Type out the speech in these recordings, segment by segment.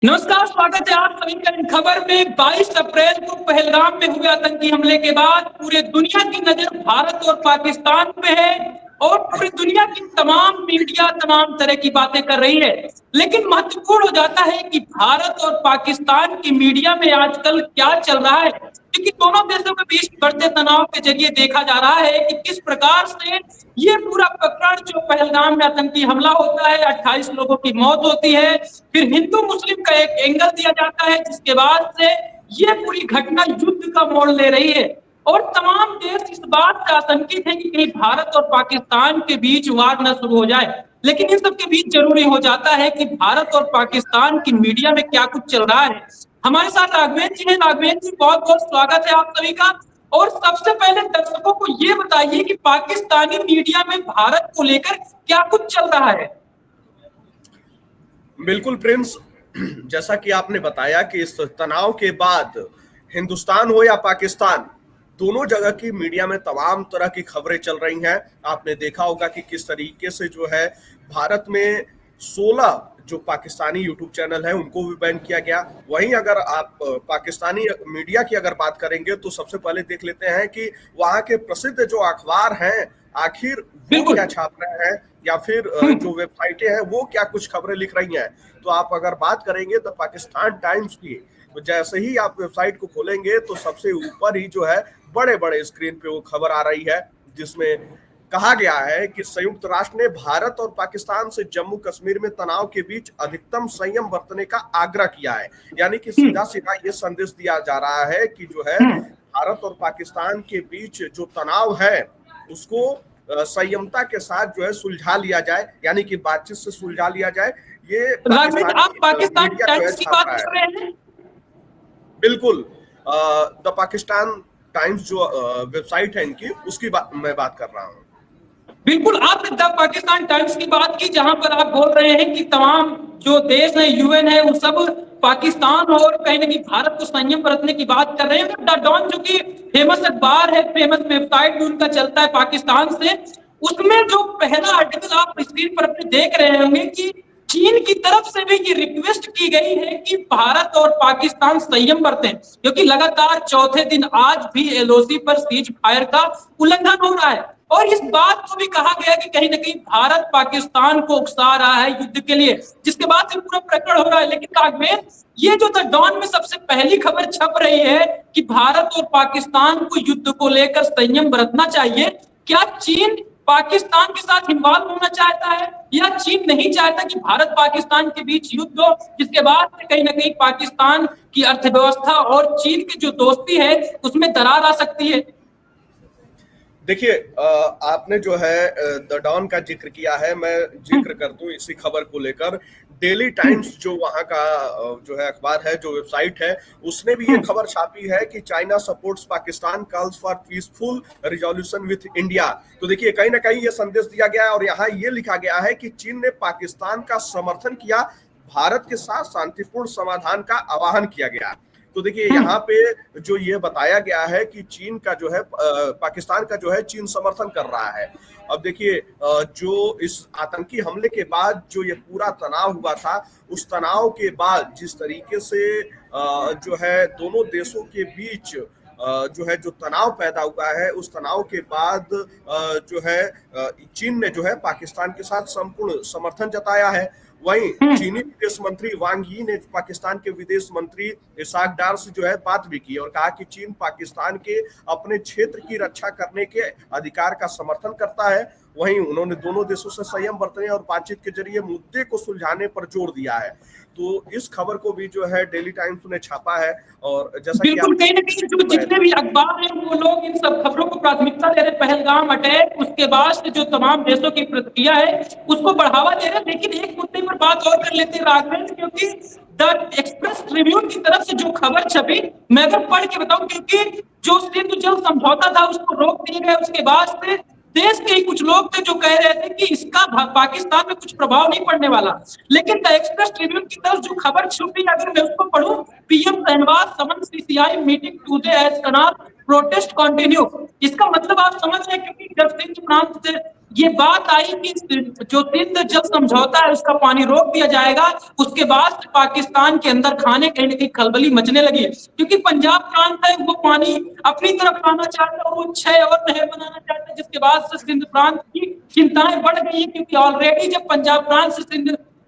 नमस्कार, स्वागत है आप सभी का इन खबर में। 22 अप्रैल को पहलगाम में हुए आतंकी हमले के बाद पूरे दुनिया की नजर भारत और पाकिस्तान पे है और पूरी दुनिया की तमाम मीडिया तमाम तरह की बातें कर रही है। लेकिन महत्वपूर्ण हो जाता है कि भारत और पाकिस्तान की मीडिया में आजकल क्या चल रहा है, क्योंकि दोनों देशों के बीच बढ़ते तनाव के जरिए देखा जा रहा है कि किस प्रकार से ये पूरा प्रकरण जो पहलगाम में आतंकी हमला होता है, 28 लोगों की मौत होती है, फिर हिंदू मुस्लिम का एक एंगल दिया जाता है, जिसके बाद से ये पूरी घटना युद्ध का मोड़ ले रही है और तमाम देश इस बात से आशंकित है कि कहीं भारत और पाकिस्तान के बीच वार न शुरू हो जाए। लेकिन इन सबके बीच जरूरी हो जाता है कि भारत और पाकिस्तान की मीडिया में क्या कुछ चल रहा है। हमारे साथ राघवेंद्र जी हैं। राघवेंद्र जी, बहुत बहुत स्वागत है आप सभी का। और सबसे पहले दर्शकों को ये बताइए कि पाकिस्तानी मीडिया में भारत को लेकर क्या कुछ चल रहा है। बिल्कुल प्रिंस, जैसा कि आपने बताया कि इस तनाव के बाद हिंदुस्तान हो या पाकिस्तान, दोनों जगह की मीडिया में तमाम तरह की खबरें चल रही हैं। आपने देखा होगा कि किस तरीके से जो है भारत में 16 जो पाकिस्तानी यूट्यूब चैनल है उनको भी बैन किया गया। वहीं अगर आप पाकिस्तानी मीडिया की अगर बात करेंगे तो सबसे पहले देख लेते हैं कि वहाँ के प्रसिद्ध जो अखबार हैं आखिर वो क्या छाप रहे हैं या फिर जो वेबसाइटें हैं वो क्या कुछ खबरें लिख रही हैं। तो आप अगर बात करेंगे तो पाकिस्तान टाइम्स की, तो जैसे ही आप वेबसाइट को खोलेंगे तो सबसे ऊपर ही जो है बड़े बड़े स्क्रीन पे वो खबर आ रही है, जिसमें कहा गया है कि संयुक्त राष्ट्र ने भारत और पाकिस्तान से जम्मू कश्मीर में तनाव के बीच अधिकतम संयम बरतने का आग्रह किया है। यानी कि सीधा सीधा ये संदेश दिया जा रहा है कि जो है भारत और पाकिस्तान के बीच जो तनाव है उसको संयमता के साथ जो है सुलझा लिया जाए, यानी कि बातचीत से सुलझा लिया जाए। ये आप पाकिस्तान टाइम्स की बात कर रहे हैं? बिल्कुल, द पाकिस्तान टाइम्स जो वेबसाइट है इनकी, उसकी मैं बात कर रहा हूँ। बिल्कुल, आपने द पाकिस्तान टाइम्स की बात की, जहां पर आप बोल रहे हैं कि तमाम जो देश है, यूएन है, वो सब पाकिस्तान और कहीं ना कहीं भारत को संयम बरतने की बात कर रहे हैं। द डॉन जो कि फेमस अखबार है, फेमस वेबसाइट भी उनका चलता है पाकिस्तान से, उसमें जो पहला आर्टिकल आप स्क्रीन पर अपने देख रहे होंगे कि चीन की तरफ से भी ये रिक्वेस्ट की गई है कि भारत और पाकिस्तान संयम बरतें, क्योंकि लगातार चौथे दिन आज भी एलओसी पर सीज फायर का उल्लंघन हो रहा है। और इस बात को भी कहा गया कि कहीं ना कहीं भारत पाकिस्तान को उकसा रहा है युद्ध के लिए, जिसके बाद से पूरा प्रकरण हो रहा है। लेकिन राघवेंद्र, ये जो द डॉन में सबसे पहली खबर छप रही है कि भारत और पाकिस्तान को युद्ध को लेकर संयम बरतना चाहिए, क्या चीन पाकिस्तान के साथ इन्वॉल्व होना चाहता है या चीन नहीं चाहता कि भारत पाकिस्तान के बीच युद्ध हो, जिसके बाद से कहीं ना कहीं पाकिस्तान की अर्थव्यवस्था और चीन की जो दोस्ती है उसमें दरार आ सकती है? देखिए, आपने जो है द डॉन का जिक्र किया है, मैं जिक्र कर दूं इसी खबर को लेकर। डेली टाइम्स जो वहां का जो है अखबार है, जो वेबसाइट है, उसने भी ये खबर छापी है कि China supports Pakistan calls for peaceful resolution with India. तो देखिए, कहीं ना कहीं ये संदेश दिया गया है और यहाँ ये लिखा गया है कि चीन ने पाकिस्तान का समर्थन किया, भारत के साथ शांतिपूर्ण समाधान का आह्वान किया गया। तो देखिए, यहाँ पे जो ये बताया गया है कि चीन का जो है पाकिस्तान का जो है चीन समर्थन कर रहा है। अब देखिए, जो इस आतंकी हमले के बाद जो ये पूरा तनाव हुआ था, उस तनाव के बाद जिस तरीके से जो है दोनों देशों के बीच जो है जो तनाव पैदा हुआ है, उस तनाव के बाद जो है चीन ने जो है पाकिस्तान के साथ संपूर्ण समर्थन जताया है। वहीं चीनी विदेश मंत्री वांग यी ने पाकिस्तान के विदेश मंत्री इसाक डार से जो है बात भी की और कहा कि चीन पाकिस्तान के अपने क्षेत्र की रक्षा करने के अधिकार का समर्थन करता है। वहीं उन्होंने दोनों देशों से संयम बरतने और बातचीत के जरिए मुद्दे को सुलझाने पर जोर दिया है। तो इस खबर को भी जो है डेली टाइम्स ने छापा है और जैसा कि बिल्कुल, कहीं ना कहीं जो जितने भी अखबार हैं वो लोग इन सब खबरों को प्राथमिकता दे रहे। पहलगाम अटैक, उसके बाद से जो तमाम देशों की प्रतिक्रिया है उसको बढ़ावा दे रहे। लेकिन एक मुद्दे पर बात और कर लेते हैं राघवेंद्र, क्योंकि द एक्सप्रेस ट्रिब्यून की तरफ से जो खबर छपी, मैं अगर पढ़ के बताऊं, क्योंकि जो सिंधु जल समझौता था उसको रोक दिया गया, उसके बाद से देश के ही कुछ लोग थे जो कह रहे थे कि इसका पाकिस्तान में कुछ प्रभाव नहीं पड़ने वाला। लेकिन द एक्सप्रेस ट्रिब्यून की तरफ जो खबर छुपी, अगर मैं उसको पढ़ूं, पीएम शहनवाज समन सीसीआई मीटिंग टुडे एज कनाल प्रोटेस्ट कंटिन्यू। इसका मतलब आप समझ रहे हैं, क्योंकि जब सिंध प्रांत से ये बात आई कि जो सिंध जल समझौता है उसका पानी रोक दिया जाएगा, उसके बाद से पाकिस्तान के अंदर खाने कहीं न कहीं खलबली मचने लगी। क्योंकि पंजाब प्रांत है वो पानी अपनी तरफ लाना चाहता है और वो 6 और नहर बनाना चाहता है, जिसके बाद से सिंध प्रांत की चिंताएं बढ़ गई है। क्योंकि ऑलरेडी जब पंजाब प्रांत से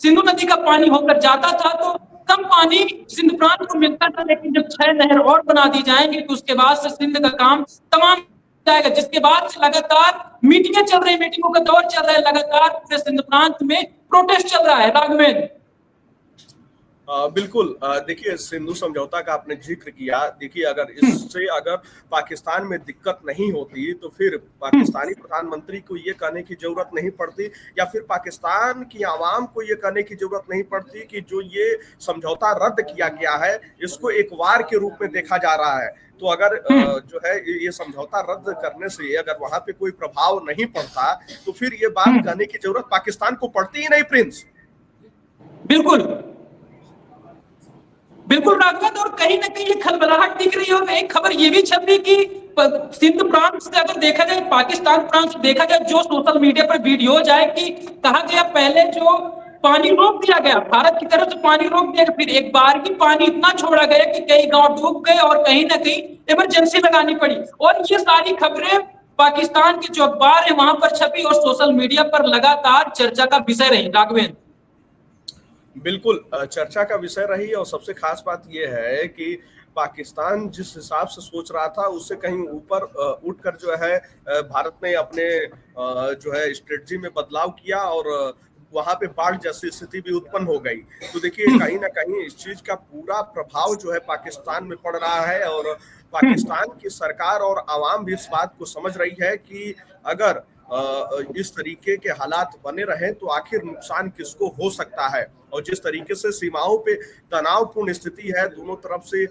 सिंधु नदी का पानी होकर जाता था तो कम पानी सिंध प्रांत को मिलता था, लेकिन जब 6 नहर और बना दी जाएंगी तो उसके बाद से सिंध का काम तमाम जाएगा। जिसके बाद से लगातार मीटिंगें चल रही, मीटिंगों का दौर चल रहा है, लगातार पूरे सिंध प्रांत में प्रोटेस्ट चल रहा है। राघवेंद्र, बिल्कुल। देखिए, सिंधु समझौता का आपने जिक्र किया। देखिए, अगर इससे अगर पाकिस्तान में दिक्कत नहीं होती तो फिर पाकिस्तानी प्रधानमंत्री को ये कहने की जरूरत नहीं पड़ती, या फिर पाकिस्तान की आवाम को ये कहने की जरूरत नहीं पड़ती कि जो ये समझौता रद्द किया गया है इसको एक वार के रूप में देखा जा रहा है। तो अगर जो है ये समझौता रद्द करने से अगर वहां पे कोई प्रभाव नहीं पड़ता तो फिर ये बात कहने की जरूरत पाकिस्तान को पड़ती ही नहीं, प्रिंस। बिल्कुल बिल्कुल राघवेंद्र, और कहीं ना कहीं ये खलबलाहट दिख रही है। और एक खबर ये भी छप रही कि सिंध प्रांत से अगर देखा जाए, पाकिस्तान प्रांत से देखा जाए, जो सोशल मीडिया पर वीडियो जाए कि कहा गया पहले जो पानी रोक दिया गया, भारत की तरफ से पानी रोक दिया गया, फिर एक बार ही पानी इतना छोड़ा गया कि कई गांव डूब गए और कहीं ना कहीं इमरजेंसी लगानी पड़ी। और ये सारी खबरें पाकिस्तान के जो अखबार है वहां पर छपी और सोशल मीडिया पर लगातार चर्चा का विषय रही। राघवेंद्र, बिल्कुल चर्चा का विषय रही, और सबसे खास बात यह है कि पाकिस्तान जिस हिसाब से सोच रहा था उससे कहीं ऊपर उठकर जो है भारत ने अपने जो है स्ट्रेटजी में बदलाव किया और वहां पे बाढ़ जैसी स्थिति भी उत्पन्न हो गई। तो देखिए, कहीं ना कहीं इस चीज का पूरा प्रभाव जो है पाकिस्तान में पड़ रहा है, और पाकिस्तान की सरकार और आवाम भी इस बात को समझ रही है कि अगर इस तरीके के हालात बने रहे तो आखिर नुकसान किसको हो सकता है। और जिस तरीके से सीमाओं पे तनावपूर्ण स्थिति है, दोनों तरफ से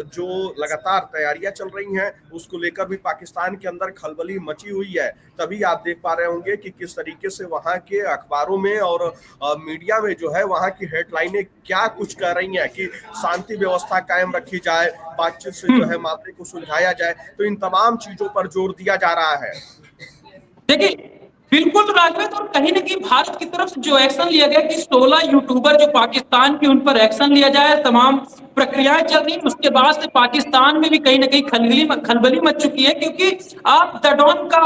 जो लगातार तैयारियां चल रही हैं उसको लेकर भी पाकिस्तान के अंदर खलबली मची हुई है। तभी आप देख पा रहे होंगे कि किस तरीके से वहां के अखबारों में और मीडिया में जो है वहां की हेडलाइनें क्या कुछ कह रही हैं कि शांति व्यवस्था कायम रखी जाए, बातचीत से जो है मामले को सुलझाया जाए। तो इन तमाम चीजों पर जोर दिया जा रहा है। देखिए बिल्कुल राजवंत, और कहीं ना कहीं भारत की तरफ से जो एक्शन लिया गया कि 16 यूट्यूबर जो पाकिस्तान के, उन पर एक्शन लिया जाए, तमाम प्रक्रियाएं चल रही। उसके बाद से पाकिस्तान में भी कहीं ना कहीं खलबली मच चुकी है। क्योंकि आप द डॉन का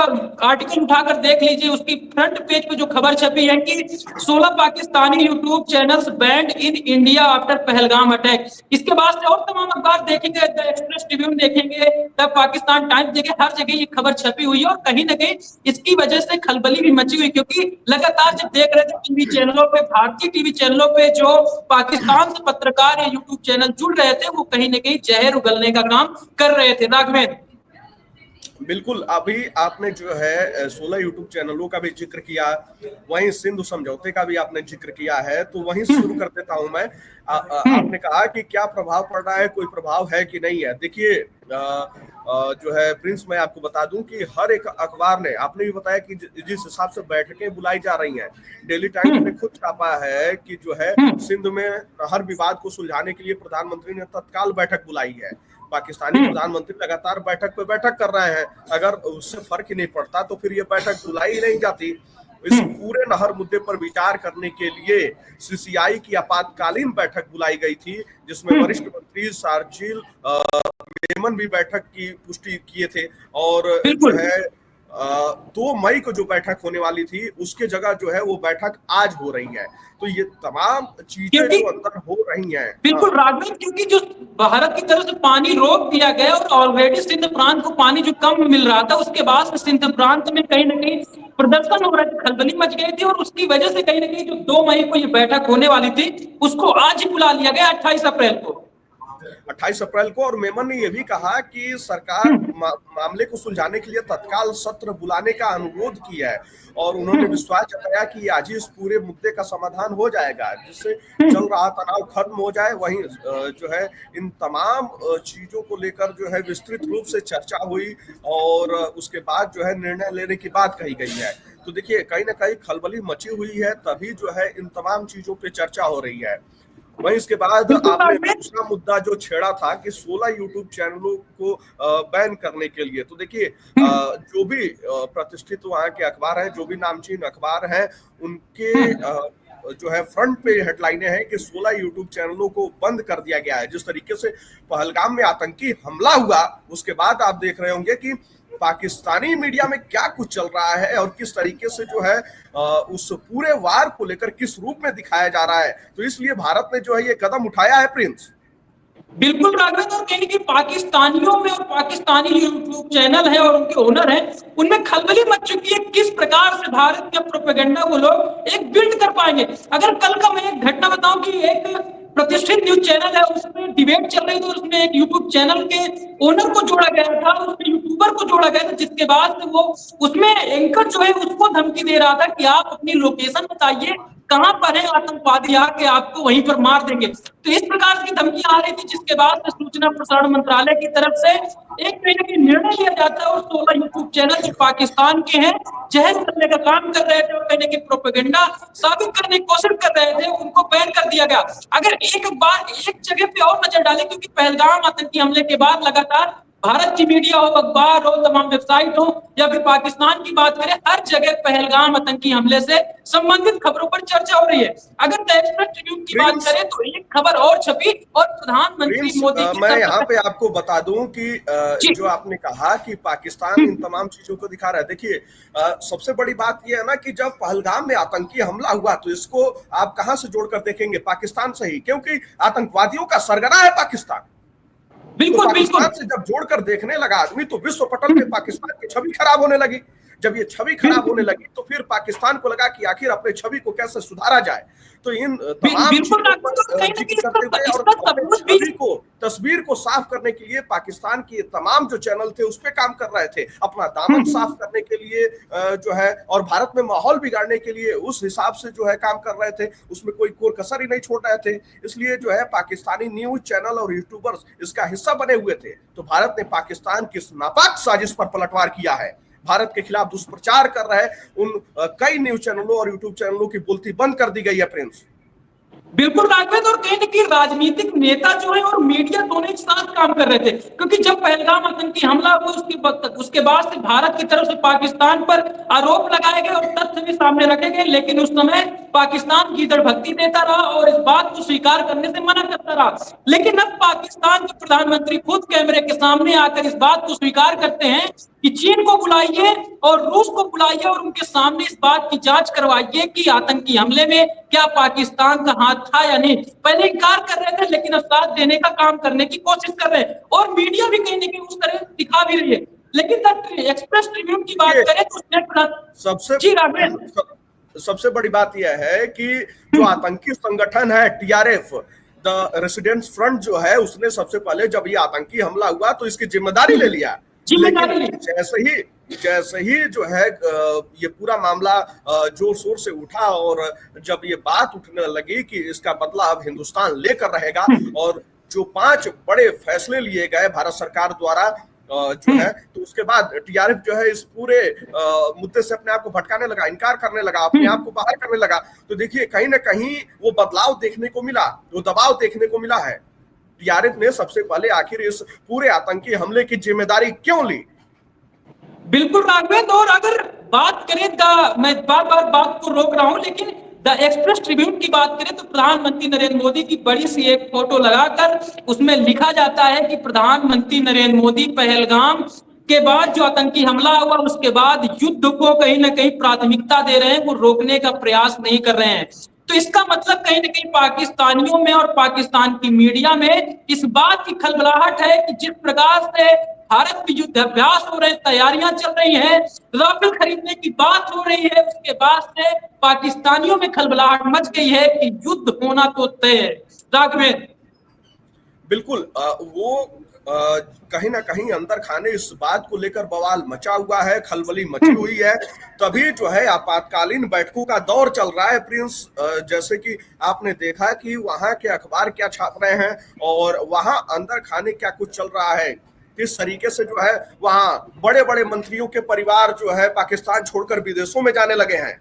आर्टिकल उठाकर देख लीजिए, उसकी फ्रंट पेज पे जो खबर छपी है कि 16 Pakistani YouTube channels band in India after Pahalgam attack. इसके बाद से और तमाम अखबार देखेंगे, द एक्सप्रेस ट्रिब्यून देखेंगे, द पाकिस्तान टाइम्स देखेंगे, हर जगह ये खबर छपी हुई है। और कहीं ना कहीं इसकी वजह से खलबली भी मची हुई, क्योंकि लगातार जब देख रहे थे टीवी चैनलों पे, भारतीय टीवी चैनलों पे जो पाकिस्तान से पत्रकार या यूट्यूब चैनल जुड़ रहे थे वो कहीं ना कहीं जहर उगलने का काम कर रहे थे। राघवेंद्र, बिल्कुल, अभी आपने जो है 16 यूट्यूब चैनलों का भी जिक्र किया, वहीं सिंधु समझौते का भी आपने जिक्र किया है, तो वहीं शुरू कर देता हूं मैं। आपने कहा कि क्या प्रभाव पड़ रहा है, कोई प्रभाव है कि नहीं है। देखिए, जो है प्रिंस, मैं आपको बता दूं कि हर एक अखबार ने, आपने भी बताया कि जिस हिसाब से बैठकें बुलाई जा रही हैं, डेली टाइम्स ने खुद छापा है कि जो है सिंध में हर विवाद को सुलझाने के लिए प्रधानमंत्री ने तत्काल बैठक बुलाई है। पाकिस्तानी प्रधानमंत्री लगातार बैठक पे बैठक कर रहे हैं, अगर उससे फर्क ही नहीं पड़ता तो फिर ये बैठक बुलाई ही नहीं जाती। इस पूरे नहर मुद्दे पर विचार करने के लिए सीसीआई की आपातकालीन बैठक बुलाई गई थी, जिसमें वरिष्ठ मंत्री शारजील मेमन भी बैठक की पुष्टि किए थे। और जो है 2 मई को जो बैठक होने वाली थी उसके जगह जो है वो बैठक आज हो रही है। तो ये तमाम चीजें जो अंदर हो रही हैं, बिल्कुल राघवेंद्र, क्योंकि जो भारत की तरफ से पानी रोक दिया गया और ऑलरेडी सिंध प्रांत को पानी जो कम मिल रहा था, उसके बाद सिंध प्रांत में कहीं ना कहीं प्रदर्शन हो रहा था, खलबली मच गई थी। और उसकी वजह से कहीं ना कहीं जो 2 मई को ये बैठक होने वाली थी उसको आज ही बुला लिया गया, 28 अप्रैल को। 28 अप्रैल को। और मेमन ने यह भी कहा कि सरकार मामले को सुलझाने के लिए तत्काल सत्र बुलाने का अनुरोध किया है, और उन्होंने विश्वास जताया कि आज ही इस पूरे मुद्दे का समाधान हो जाएगा, जिससे चल रहा तनाव खत्म हो जाए। वहीं जो है इन तमाम चीजों को लेकर जो है विस्तृत रूप से चर्चा हुई, और उसके बाद जो है निर्णय लेने की बात कही गई है। तो देखिए, कहीं ना कहीं खलबली मची हुई है, तभी जो है इन तमाम चीजों पे चर्चा हो रही है। वहीं इसके बाद बिल्कुल आपने राजवेद। दूसरा मुद्दा जो छेड़ा था कि 16 यूट्यूब चैनलों को बैन करने के लिए, तो देखिए जो भी प्रतिष्ठित वहाँ के अखबार हैं, जो भी नामचीन अखबार हैं, उनके जो है फ्रंट पे हेडलाइनें हैं कि 16 यूट्यूब चैनलों को बंद कर दिया गया है। जिस तरीके से पहलगाम में आतंकी हमला हुआ, उसके बाद आप देख रहे होंगे कि पाकिस्तानी मीडिया में क्या कुछ चल रहा है और किस तरीके से जो है उस पूरे वार को लेकर किस रूप में दिखाया जा रहा है। तो इसलिए भारत ने जो है ये कदम उठाया है प्रिंस। बिल्कुल राघवेंद्र, और कहीं कि पाकिस्तानियों में और पाकिस्तानी यूट्यूब चैनल है और उनके ओनर हैं, उनमें खलबली मच चुकी है किस प्रकार से भारत के प्रोपेगेंडा को लोग एक बिल्ड कर पाएंगे। अगर कल का मैं एक घटना बताऊं कि एक प्रतिष्ठित न्यूज चैनल है, उसमें डिबेट चल रही थी, तो उसमें एक यूट्यूब चैनल के ओनर को जोड़ा गया था, उसमें यूट्यूबर को जोड़ा गया था, जिसके बाद से वो उसमें एंकर जो है उसको धमकी दे रहा था कि आप अपनी लोकेशन बताइए, कहां पर है आतंकवादी, आके आपको वहीं पर मार देंगे। तो इस प्रकार की धमकियां आ रही थी, जिसके बाद से सूचना प्रसारण मंत्रालय की तरफ से एक महीने की निर्णय लिया जाता है और 16 यूट्यूब चैनल जो पाकिस्तान के हैं, जहर करने का काम कर रहे थे और कहने की प्रोपेगेंडा साबित करने की कोशिश कर रहे थे, उनको बैन कर दिया गया। अगर एक बार एक जगह पे और नजर डालें, क्योंकि पहलगाम आतंकी हमले के बाद लगातार भारत की मीडिया हो, अखबार हो, तमाम वेबसाइट हो, या फिर पाकिस्तान की बात करें, हर जगह पहलगाम आतंकी हमले से संबंधित खबरों पर चर्चा हो रही है। अगर द एक्सप्रेस ट्रिब्यून की बात करें तो एक खबर और छपी और प्रधानमंत्री मोदी की मैं यहाँ पे आपको बता दूं कि जो आपने कहा कि पाकिस्तान इन तमाम चीजों को दिखा रहा है, देखिए सबसे बड़ी बात यह है ना कि जब पहलगाम में आतंकी हमला हुआ तो इसको आप कहां से जोड़कर देखेंगे? पाकिस्तान से ही, क्योंकि आतंकवादियों का सरगना है पाकिस्तान। बिल्कुल तो बिल्कुल पाकिस्तान से जब जोड़कर देखने लगा आदमी, तो विश्व पटल पे पाकिस्तान की छवि खराब होने लगी। जब ये छवि खराब होने लगी तो फिर पाकिस्तान को लगा कि आखिर अपने छवि को कैसे सुधारा जाए। तो इन तमाम बिल्कुल चीजों पर कहीं ना जिक्र करते हुए कहीं और इसका अपने सबूत भी छवि को, तस्वीर को साफ करने के लिए पाकिस्तान के तमाम जो चैनल थे उस पर काम कर रहे थे, अपना दामन साफ करने के लिए जो है, और भारत में माहौल बिगाड़ने के लिए उस हिसाब से जो है काम कर रहे थे, उसमें कोई कोर कसर ही नहीं छोड़ रहे थे। इसलिए जो है पाकिस्तानी न्यूज चैनल और यूट्यूबर्स इसका हिस्सा बने हुए थे। तो भारत ने पाकिस्तान की नापाक साजिश पर पलटवार किया है, भारत के खिलाफ दुष्प्रचार कर रहे उन कई न्यूज चैनलों और यूट्यूब चैनलों की बोलती बंद कर दी गई है प्रिंस। बिल्कुल राघवेंद्र, और कहीं ना कहीं राजनीतिक नेता जो है और मीडिया दोनों एक साथ काम कर रहे थे, क्योंकि जब पहलगाम आतंकी हमला हुआ उसके बाद से भारत की तरफ से पाकिस्तान पर आरोप लगाए गए और तथ्य भी सामने रखे गए, लेकिन उस समय पाकिस्तान की भक्ति देता रहा और इस बात को स्वीकार करने से मना करता रहा। लेकिन अब पाकिस्तान के प्रधानमंत्री खुद कैमरे के सामने आकर इस बात को स्वीकार करते हैं कि चीन को बुलाइए और रूस को बुलाइए और उनके सामने इस बात की जांच करवाइए कि आतंकी हमले में क्या पाकिस्तान का हाथ था या नहीं। पहले इनकार कर रहे थे, लेकिन अब साथ देने का काम करने की कोशिश कर रहे हैं और मीडिया भी कहीं ना कहीं उस तरह दिखा भी रही है। लेकिन एक्सप्रेस ट्रिब्यून की बात करें तो सबसे बड़ी बात यह है कि जो आतंकी संगठन है टीआरएफ, द रेसिडेंट्स फ्रंट जो है, उसने सबसे पहले जब ये आतंकी हमला हुआ तो इसकी जिम्मेदारी ले लिया। लेकिन जैसे ही जो है ये पूरा मामला जोर शोर से उठा और जब ये बात उठने लगी कि इसका बदला अब हिंदुस्तान लेकर रहेगा, और जो 5 बड़े फैसले लिए गए भारत सरकार द्वारा जो है, तो उसके बाद टीआरएफ जो है इस पूरे मुद्दे से अपने आप को भटकाने लगा, इनकार करने लगा, अपने आप को बाहर करने लगा। तो देखिए कहीं ना कहीं वो बदलाव देखने को मिला, वो दबाव देखने को मिला है। टीआरएफ ने सबसे पहले आखिर इस पूरे आतंकी हमले की जिम्मेदारी क्यों ली? बिल्कुल राघवेंद्र, और अगर बात करें मैं बार बार बात को रोक रहा हूं, लेकिन द एक्सप्रेस ट्रिब्यून की बात करें तो प्रधानमंत्री नरेंद्र मोदी की बड़ी सी एक फोटो लगाकर उसमें लिखा जाता है कि प्रधानमंत्री नरेंद्र मोदी पहलगाम के बाद जो आतंकी हमला हुआ उसके बाद युद्ध को कहीं ना कहीं प्राथमिकता दे रहे हैं, वो रोकने का प्रयास नहीं कर रहे हैं। तो इसका मतलब कहीं ना कहीं पाकिस्तानियों में और पाकिस्तान की मीडिया में इस बात की खलबलाहट है कि जिस प्रकार से भारत में युद्धाभ्यास हो रहे हैं, तैयारियां चल रही हैं, राफेल खरीदने की बात हो रही है, उसके बाद से पाकिस्तानियों में खलबलाहट मच गई है कि युद्ध होना तो तय है। राघवेंद्र, बिल्कुल वो कहीं ना कहीं अंदर खाने इस बात को लेकर बवाल मचा हुआ है, खलबली मची हुई है। तभी जो है आपातकालीन बैठकों का दौर चल रहा है प्रिंस। जैसे कि आपने देखा कि वहां के अखबार क्या छाप रहे हैं और वहां अंदर खाने क्या कुछ चल रहा है, किस तरीके से जो है वहां बड़े बड़े मंत्रियों के परिवार जो है पाकिस्तान छोड़कर विदेशों में जाने लगे हैं।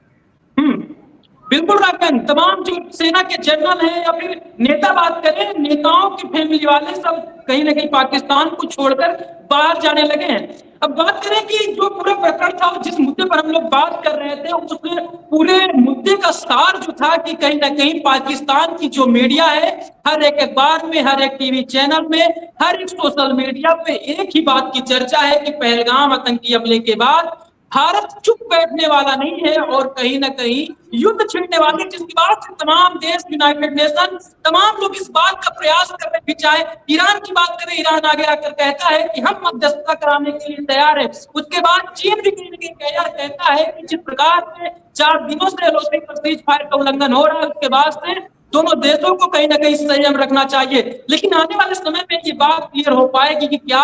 बिल्कुल राकन, तमाम जो सेना के जनरल हैं या फिर नेता बात करें, नेताओं की फैमिली वाले सब कहीं ना कहीं पाकिस्तान को छोड़कर बाहर जाने लगे हैं। अब बात करें कि जो पूरा प्रकरण था, जिस मुद्दे पर हम लोग बात कर रहे थे, उस पूरे मुद्दे का सार जो था कि कहीं ना कहीं पाकिस्तान की जो मीडिया है, हर एक अखबार में, हर एक टीवी चैनल में, हर एक सोशल मीडिया पे एक ही बात की चर्चा है कि पहलगाम आतंकी हमले के बाद भारत चुप बैठने वाला नहीं है और कहीं ना कहीं युद्ध छिड़ने वाले, जिसकी बात तमाम देश, यूनाइटेड नेशन, तमाम लोग इस बात का प्रयास कर रहे हैं। चाहे ईरान की बात करें, ईरान आगे आकर कहता है कि हम मध्यस्थता कराने के लिए तैयार है। उसके बाद चीन भी कहीं ना कहीं तैयार कहता है कि जिस प्रकार से 4 दिनों से एलओसी पर सीज फायर का उल्लंघन हो रहा है, उसके बाद से दोनों देशों को कहीं ना कहीं संयम रखना चाहिए। लेकिन आने वाले समय में ये बात क्लियर हो पाएगी कि क्या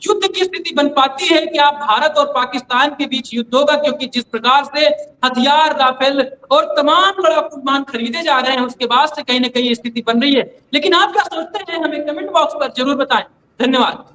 युद्ध की स्थिति बन पाती है, क्या भारत और पाकिस्तान के बीच युद्ध होगा, क्योंकि जिस प्रकार से हथियार, राफेल और तमाम लड़ाकू विमान खरीदे जा रहे हैं, उसके बाद से कहीं ना कहीं स्थिति बन रही है। लेकिन आप क्या सोचते हैं, हमें कमेंट बॉक्स पर जरूर बताएं। धन्यवाद।